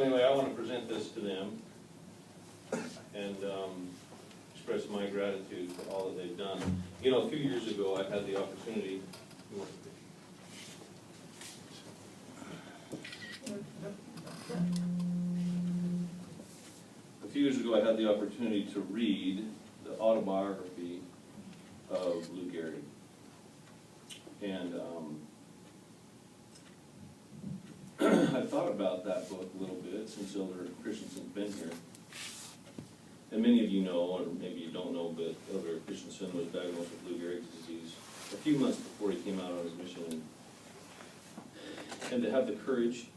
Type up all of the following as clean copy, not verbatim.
anyway, I want to present this to them and express my gratitude for all that they've done. You know, a few years ago, I had the opportunity. A few years ago, I had the opportunity to read the autobiography of Lou Gehrig. And I've thought about that book a little bit since Elder Christiansen's been here. And many of you know, or maybe you don't know, but Elder Christiansen was diagnosed with Lou Gehrig's disease a few months before he came out on his mission. And to have the courage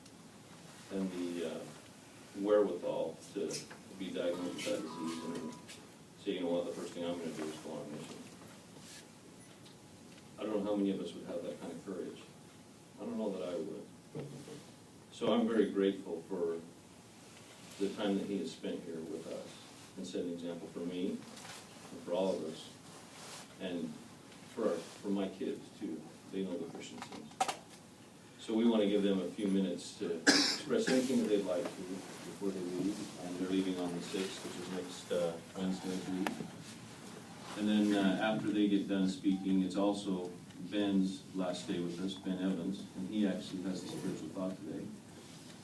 and the wherewithal to be diagnosed with that disease and say, you know what, the first thing I'm going to do is go on a mission. I don't know how many of us would have that kind of courage. I don't know that I would. So I'm very grateful for the time that he has spent here with us and set an example for me and for all of us and for my kids too. They know the Christiansens. So we want to give them a few minutes to express anything that they'd like to before they leave. And they're leaving on the 6th, which is next Wednesday, I believe. And then after they get done speaking, it's also Ben's last day with us, Ben Evans, and he actually has the spiritual thought today.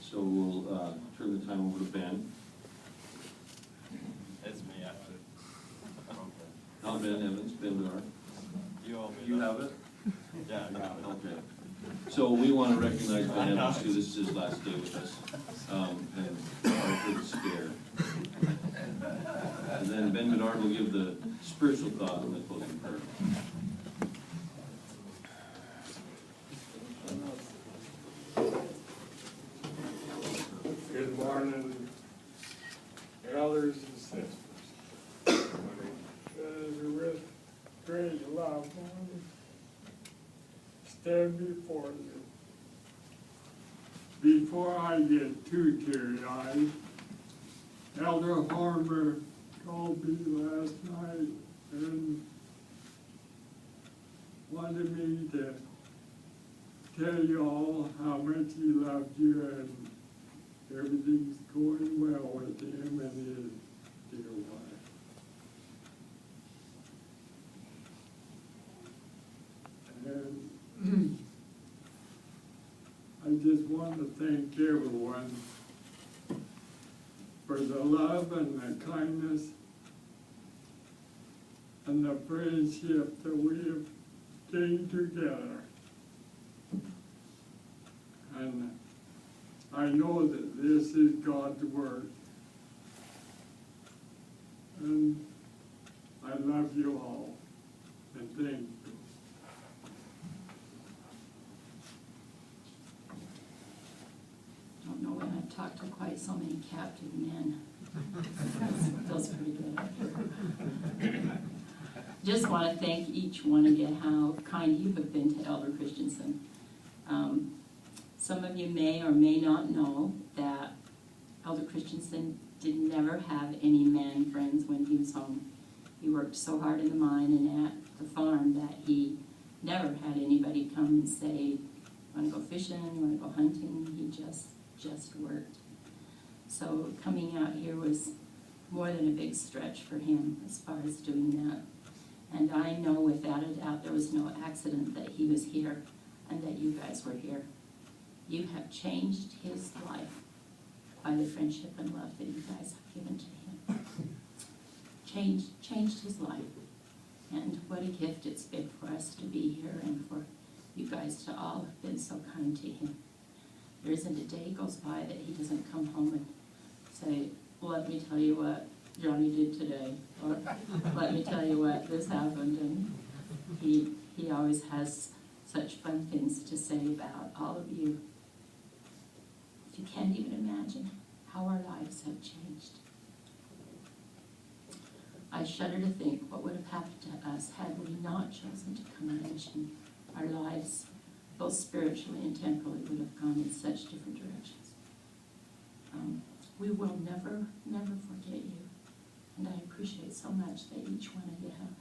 So we'll turn the time over to Ben. It's me after. Not Ben Evans, Ben Bedard. You have it? Yeah, I got it. Okay. So we want to recognize Ben Evans too. This is his last day with us. And sorry for the scare. And then Ben Bedard will give the spiritual thought and the closing prayer. Good morning, brothers and sisters. With great love, stand before you. Before I get too teary-eyed, Elder Harmer called me last night and wanted me to tell you all how much he loved you and everything's going well with him and his dear wife. And I just want to thank everyone for the love and the kindness and the friendship that we have gained together. And I know that this is God's word. And I love you all. And thank you. I don't know when I've talked to quite so many captive men. Feels pretty good. Just want to thank each one of you how kind you have been to Elder Christiansen. Some of you may or may not know that Elder Christiansen did never have any man friends when he was home. He worked so hard in the mine and at the farm that he never had anybody come and say, want to go fishing, you want to go hunting. He just worked. So coming out here was more than a big stretch for him as far as doing that. And I know without a doubt there was no accident that he was here and that you guys were here. You have changed his life by the friendship and love that you guys have given to him. Changed his life. And what a gift it's been for us to be here and for you guys to all have been so kind to him. There isn't a day goes by that he doesn't come home and say, well, let me tell you what Johnny did today, or let me tell you what this happened. And he always has such fun things to say about all of you. You can't even imagine how our lives have changed. I shudder to think what would have happened to us had we not chosen to come on mission. Our lives, both spiritually and temporally, would have gone in such different directions. We will never, never forget you. And I appreciate so much that each one of you have,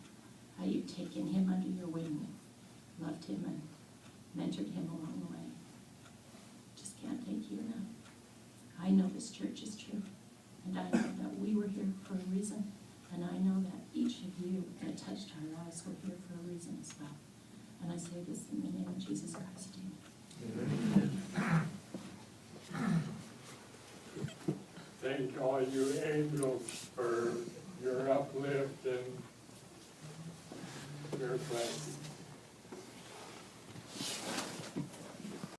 how you've taken him under your wing, loved him and mentored him along the way. Just can't thank you enough. I know the this church is true. And I know that we were here for a reason, and I know that each of you that touched our lives were here for a reason as well. And I say this in the name of Jesus Christ. Amen. Thank all you angels for your uplift and your blessing.